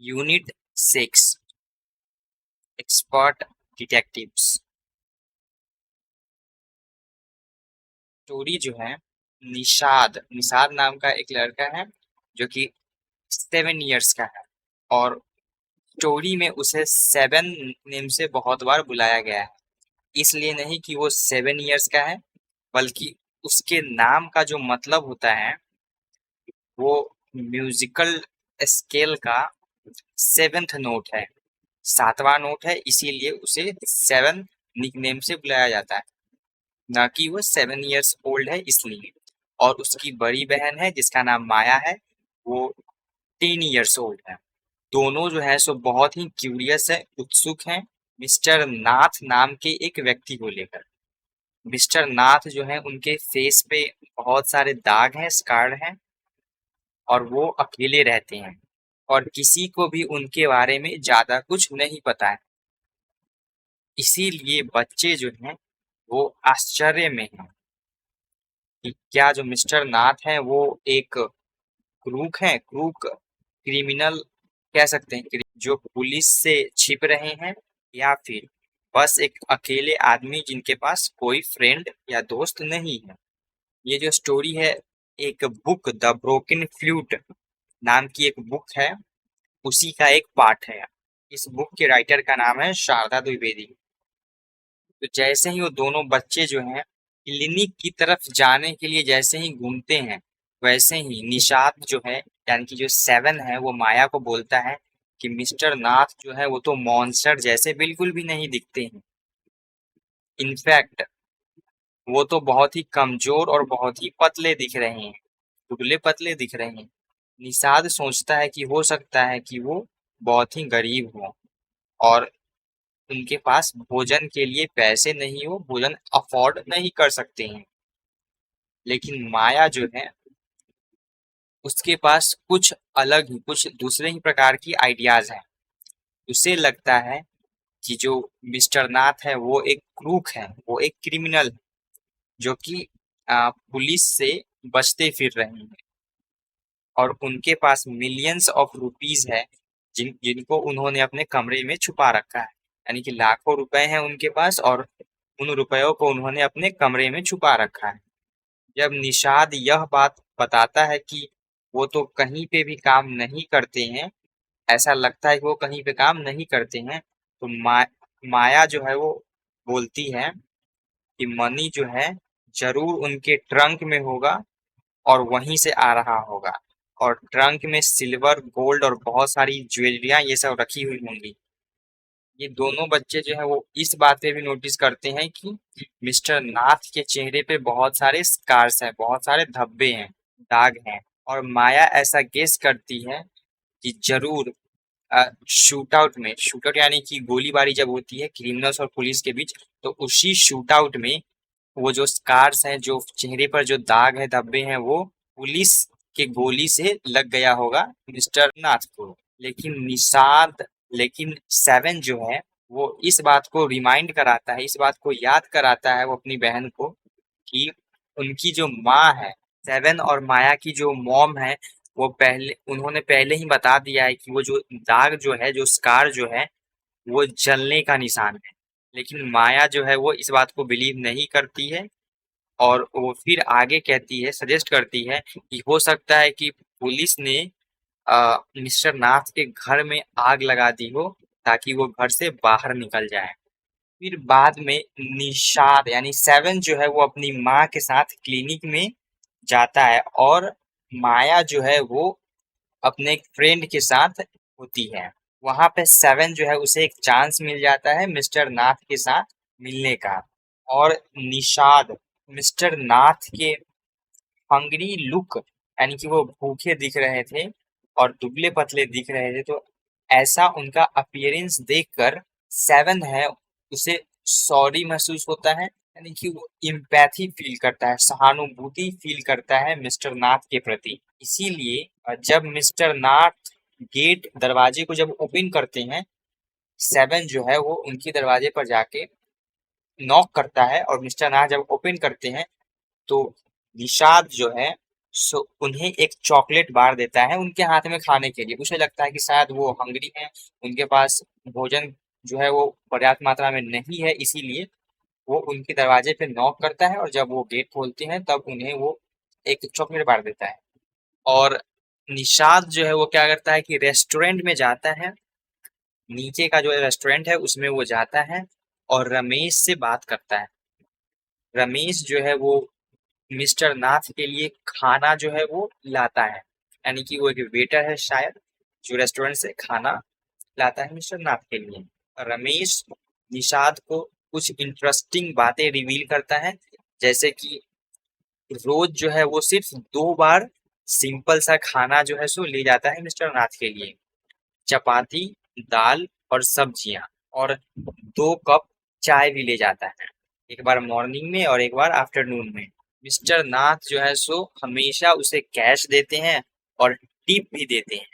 Unit 6 expert detectives. Story जो है निषाद निषाद नाम का एक लड़का है जो कि 7 इयर्स का है और स्टोरी में उसे 7 नेम से बहुत बार बुलाया गया है। इसलिए नहीं कि वो 7 इयर्स का है, बल्कि उसके नाम का जो मतलब होता है वो म्यूजिकल स्केल का 7th नोट है, 7वां नोट है, इसीलिए उसे 7 निकनेम से बुलाया जाता है, ना कि वो 7 इयर्स ओल्ड है इसलिए। और उसकी बड़ी बहन है जिसका नाम माया है, वो 10 इयर्स ओल्ड है। दोनों जो है सो बहुत ही क्यूरियस है, उत्सुक हैं मिस्टर नाथ नाम के एक व्यक्ति को लेकर। मिस्टर नाथ जो है उनके फेस पे बहुत सारे दाग हैं, स्कार हैं, और वो अकेले रहते हैं और किसी को भी उनके बारे में ज्यादा कुछ नहीं पता है। इसीलिए बच्चे जो हैं वो आश्चर्य में हैं कि क्या जो मिस्टर नाथ हैं वो एक क्रूक हैं, क्रूक क्रिमिनल कह सकते हैं, जो पुलिस से छिप रहे हैं, या फिर बस एक अकेले आदमी जिनके पास कोई फ्रेंड या दोस्त नहीं है। ये जो स्टोरी है एक बुक द ब्रोकन फ्लूट नाम की एक बुक है, उसी का एक पार्ट है। इस बुक के राइटर का नाम है शारदा द्विवेदी। तो जैसे ही वो दोनों बच्चे जो हैं क्लिनिक की तरफ जाने के लिए जैसे ही घूमते हैं, वैसे ही निषाद जो है यानी कि जो 7 है वो माया को बोलता है कि मिस्टर नाथ जो है वो तो मॉन्स्टर जैसे बिल्कुल भी नहीं दिखते हैं। इनफैक्ट वो तो बहुत ही कमजोर और बहुत ही पतले दिख रहे हैं, दुबले पतले दिख रहे हैं। निषाद सोचता है कि हो सकता है कि वो बहुत ही गरीब हो और उनके पास भोजन के लिए पैसे नहीं हो, भोजन अफोर्ड नहीं कर सकते हैं। लेकिन माया जो है उसके पास कुछ अलग ही, कुछ दूसरे ही प्रकार की आइडियाज हैं। उसे लगता है कि जो मिस्टर नाथ है वो एक क्रूक है, वो एक क्रिमिनल है जो कि पुलिस से बचते फिर रहे हैं और उनके पास मिलियंस ऑफ रुपीज है जिनको उन्होंने अपने कमरे में छुपा रखा है। यानी कि लाखों रुपए हैं उनके पास और उन रुपयों को उन्होंने अपने कमरे में छुपा रखा है। जब निषाद यह बात बताता है कि वो तो कहीं पे भी काम नहीं करते हैं, ऐसा लगता है कि वो कहीं पे काम नहीं करते हैं, तो माया जो है वो बोलती है कि मनी जो है जरूर उनके ट्रंक में होगा और वहीं से आ रहा होगा, और ट्रंक में सिल्वर, गोल्ड और बहुत सारी ज्वेलरियां ये सब रखी हुई होंगी। ये दोनों बच्चे जो है वो इस बात पे भी नोटिस करते हैं कि मिस्टर नाथ के चेहरे पे बहुत सारे स्कार्स हैं, बहुत सारे धब्बे हैं, दाग हैं। और माया ऐसा गेस करती है कि जरूर शूट आउट में, शूट आउट यानी कि गोलीबारी जब होती है क्रिमिनल्स और पुलिस के बीच, तो उसी शूट आउट में वो जो स्कार्स हैं, जो चेहरे पर जो दाग है, धब्बे हैं, वो पुलिस के गोली से लग गया होगा मिस्टर नाथ को। लेकिन निषाद, लेकिन 7 जो है वो इस बात को रिमाइंड कराता है, इस बात को याद कराता है वो अपनी बहन को कि उनकी जो माँ है, 7 और माया की जो मॉम है, वो पहले, उन्होंने पहले ही बता दिया है कि वो जो दाग जो है, जो स्कार जो है, वो जलने का निशान है। लेकिन माया जो है वो इस बात को बिलीव नहीं करती है और वो फिर आगे कहती है, सजेस्ट करती है कि हो सकता है कि पुलिस ने मिस्टर नाथ के घर में आग लगा दी हो ताकि वो घर से बाहर निकल जाए। फिर बाद में निषाद यानी 7 जो है वो अपनी माँ के साथ क्लिनिक में जाता है और माया जो है वो अपने एक फ्रेंड के साथ होती है। वहां पे 7 जो है उसे एक चांस मिल जाता है मिस्टर नाथ के साथ मिलने का। और निषाद मिस्टर नाथ के हंग्री लुक यानी कि वो भूखे दिख रहे थे और दुबले पतले दिख रहे थे, तो ऐसा उनका अपीयरेंस देखकर 7 है उसे सॉरी महसूस होता है, यानी कि वो इम्पैथी फील करता है, सहानुभूति फील करता है मिस्टर नाथ के प्रति। इसीलिए जब मिस्टर नाथ गेट, दरवाजे को जब ओपन करते हैं, 7 जो है वो उनके दरवाजे पर जाके नॉक करता है और मिस्टर नाथ जब ओपन करते हैं तो निषाद जो है सो उन्हें एक चॉकलेट बार देता है उनके हाथ में खाने के लिए। उसे लगता है कि शायद वो हंग्री हैं, उनके पास भोजन जो है वो पर्याप्त मात्रा में नहीं है, इसीलिए वो उनके दरवाजे पे नॉक करता है और जब वो गेट खोलते हैं तब उन्हें वो एक चॉकलेट बार देता है। और निषाद जो है वो क्या करता है कि रेस्टोरेंट में जाता है, नीचे का जो रेस्टोरेंट है उसमें वो जाता है और रमेश से बात करता है। रमेश जो है वो मिस्टर नाथ के लिए खाना जो है वो लाता है, यानी कि वो एक वेटर है शायद, जो रेस्टोरेंट से खाना लाता है मिस्टर नाथ के लिए। रमेश निषाद को कुछ इंटरेस्टिंग बातें रिवील करता है, जैसे कि रोज जो है वो सिर्फ 2 बार सिंपल सा खाना जो है सो ले जाता है मिस्टर नाथ के लिए, चपाती, दाल और सब्जियां, और 2 कप चाय भी ले जाता है, एक बार मॉर्निंग में और एक बार आफ्टरनून में। मिस्टर नाथ जो है सो हमेशा उसे कैश देते हैं और टिप भी देते हैं,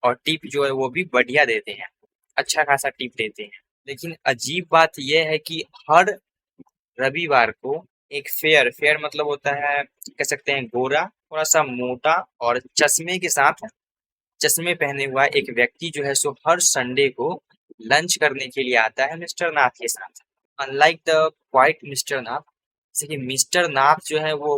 और टिप जो है वो भी बढ़िया देते हैं, अच्छा खासा टिप देते हैं। लेकिन अजीब बात यह है कि हर रविवार को एक फेयर फेयर मतलब होता है, कह सकते हैं गोरा, थोड़ा सा मोटा और चश्मे के साथ, चश्मे पहने हुआ एक व्यक्ति जो है सो हर संडे को लंच करने के लिए आता है मिस्टर नाथ के साथ। अनलाइक द क्वाइट मिस्टर नाथ, जैसे कि मिस्टर नाथ जो है वो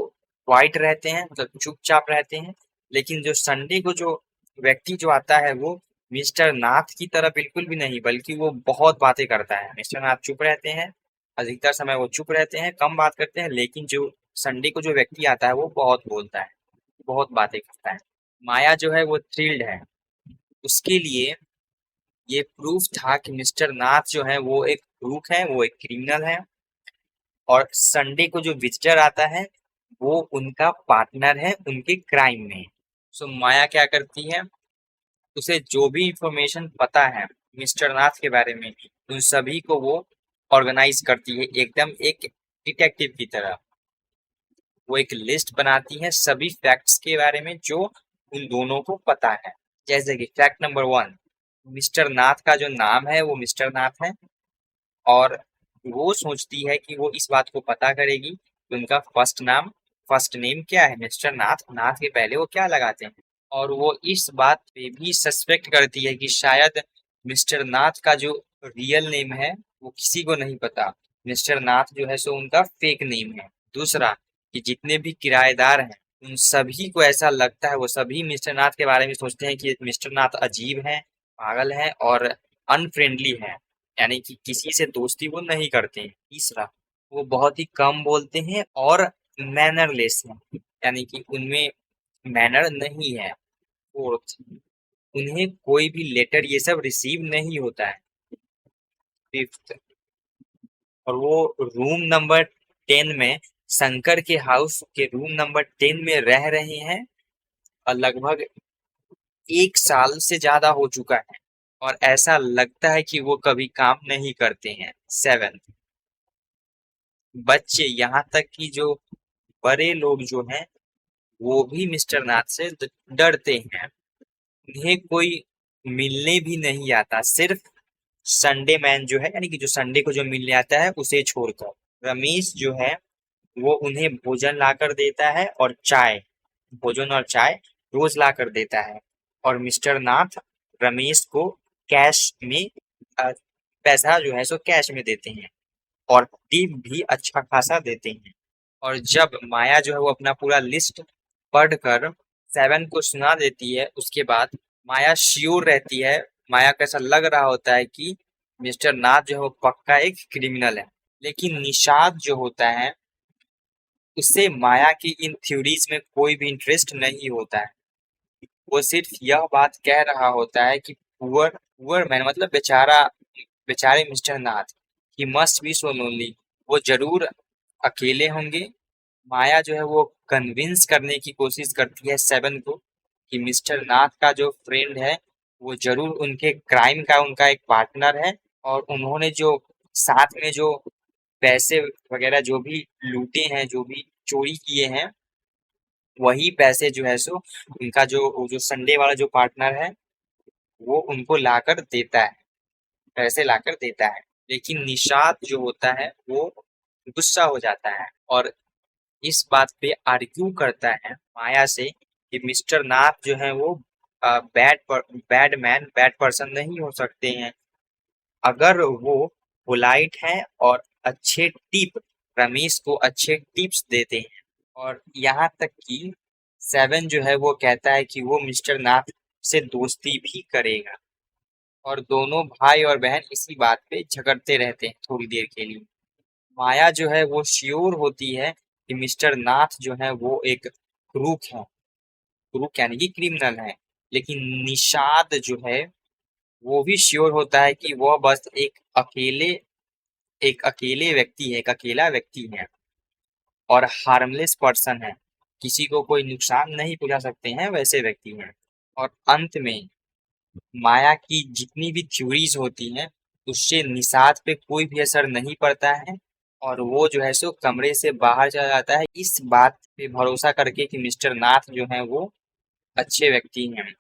क्वाइट रहते हैं, मतलब चुपचाप रहते हैं, लेकिन जो संडे को जो व्यक्ति जो आता है वो मिस्टर नाथ की तरह बिल्कुल भी नहीं, बल्कि वो बहुत बातें करता है। मिस्टर नाथ चुप रहते हैं, अधिकतर समय वो चुप रहते हैं, कम बात करते हैं, लेकिन जो संडे को जो व्यक्ति आता है वो बहुत बोलता है, बहुत बातें करता है। माया जो है वो थ्रिल्ड है, उसके लिए ये प्रूफ था कि मिस्टर नाथ जो है वो एक क्रूक है, वो एक क्रिमिनल है, और संडे को जो विजिटर आता है वो उनका पार्टनर है उनके क्राइम में। सो माया क्या करती है, उसे जो भी इंफॉर्मेशन पता है मिस्टर नाथ के बारे में, उन सभी को वो ऑर्गेनाइज करती है, एकदम एक डिटेक्टिव की तरह। वो एक लिस्ट बनाती है सभी फैक्ट्स के बारे में जो उन दोनों को पता है। जैसे कि फैक्ट नंबर 1, मिस्टर नाथ का जो नाम है वो मिस्टर नाथ है, और वो सोचती है कि वो इस बात को पता करेगी कि उनका फर्स्ट नेम क्या है, मिस्टर नाथ, नाथ के पहले वो क्या लगाते हैं। और वो इस बात पे भी सस्पेक्ट करती है कि शायद मिस्टर नाथ का जो रियल नेम है वो किसी को नहीं पता, मिस्टर नाथ जो है सो उनका फेक नेम है। दूसरा, कि जितने भी किराएदार हैं उन सभी को ऐसा लगता है, वो सभी मिस्टर नाथ के बारे में सोचते हैं कि मिस्टर नाथ अजीब हैं, पागल हैं और अनफ्रेंडली हैं, यानी कि किसी से दोस्ती वो नहीं करते हैं। तीसरा, वो बहुत ही कम बोलते हैं और मैनरलेस हैं, यानी कि उनमें मैनर नहीं है। फोर्थ, उन्हें कोई भी लेटर ये सब रिसीव नहीं होता है। फिफ्थ, और वो रूम नंबर 10 में, शंकर के हाउस के रूम नंबर 10 में रह रहे हैं, और लगभग 1 साल से ज्यादा हो चुका है, और ऐसा लगता है कि वो कभी काम नहीं करते हैं। 7, बच्चे यहाँ तक कि जो बड़े लोग जो हैं वो भी मिस्टर नाथ से डरते हैं, उन्हें कोई मिलने भी नहीं आता, सिर्फ संडे मैन जो है, यानी कि जो संडे को जो मिलने आता है उसे छोड़कर। रमेश जो है वो उन्हें भोजन लाकर देता है और चाय, भोजन और चाय रोज लाकर देता है, और मिस्टर नाथ रमेश को कैश में अ, पैसा जो है सो कैश में देते हैं, और टिप भी अच्छा खासा देते हैं। और जब माया जो है वो अपना पूरा लिस्ट पढ़कर 7 को सुना देती है, उसके बाद माया श्योर रहती है, माया को ऐसा लग रहा होता है कि मिस्टर नाथ जो है वो पक्का एक क्रिमिनल है। लेकिन निषाद जो होता है उससे माया की इन थ्योरीज में कोई भी इंटरेस्ट नहीं होता है, वो सिर्फ यह बात कह रहा होता है कि पुअर पुअर मैन मतलब बेचारा, बेचारे mister Nath, he must be so lonely, वो जरूर अकेले होंगे। माया जो है वो कन्विंस करने की कोशिश करती है 7 को कि मिस्टर नाथ का जो फ्रेंड है वो जरूर उनके क्राइम का उनका एक पार्टनर है, और उन्होंने जो साथ में जो पैसे वगैरह जो भी लूटे हैं, जो भी चोरी किए हैं, वही पैसे जो है सो उनका जो वो जो संडे वाला जो पार्टनर है वो उनको लाकर देता है, पैसे लाकर देता है। लेकिन निषाद जो होता है वो गुस्सा हो जाता है, और इस बात पे आर्ग्यू करता है माया से कि मिस्टर नाथ जो है वो बैड मैन बैड पर्सन नहीं हो सकते हैं अगर वो पोलाइट हैं और अच्छे टिप रमेश को अच्छे टिप्स देते हैं। और यहाँ तक कि सेवन जो है वो कहता है कि वो मिस्टर नाथ से दोस्ती भी करेगा और दोनों भाई और बहन इसी बात पे झगड़ते रहते हैं थोड़ी देर के लिए। माया जो है वो श्योर होती है कि मिस्टर नाथ जो है वो एक क्रूक है, क्रूक यानी कि क्रिमिनल है। लेकिन निषाद जो है वो भी श्योर होता है कि वह बस एक अकेले व्यक्ति है, एक अकेला व्यक्ति है और हार्मलेस पर्सन है, किसी को कोई नुकसान नहीं पहुंचा सकते हैं वैसे व्यक्ति हैं। और अंत में माया की जितनी भी थ्योरीज होती हैं उससे निषाद पे कोई भी असर नहीं पड़ता है और वो जो है सो कमरे से बाहर चला जाता है इस बात पे भरोसा करके कि मिस्टर नाथ जो है वो अच्छे व्यक्ति हैं।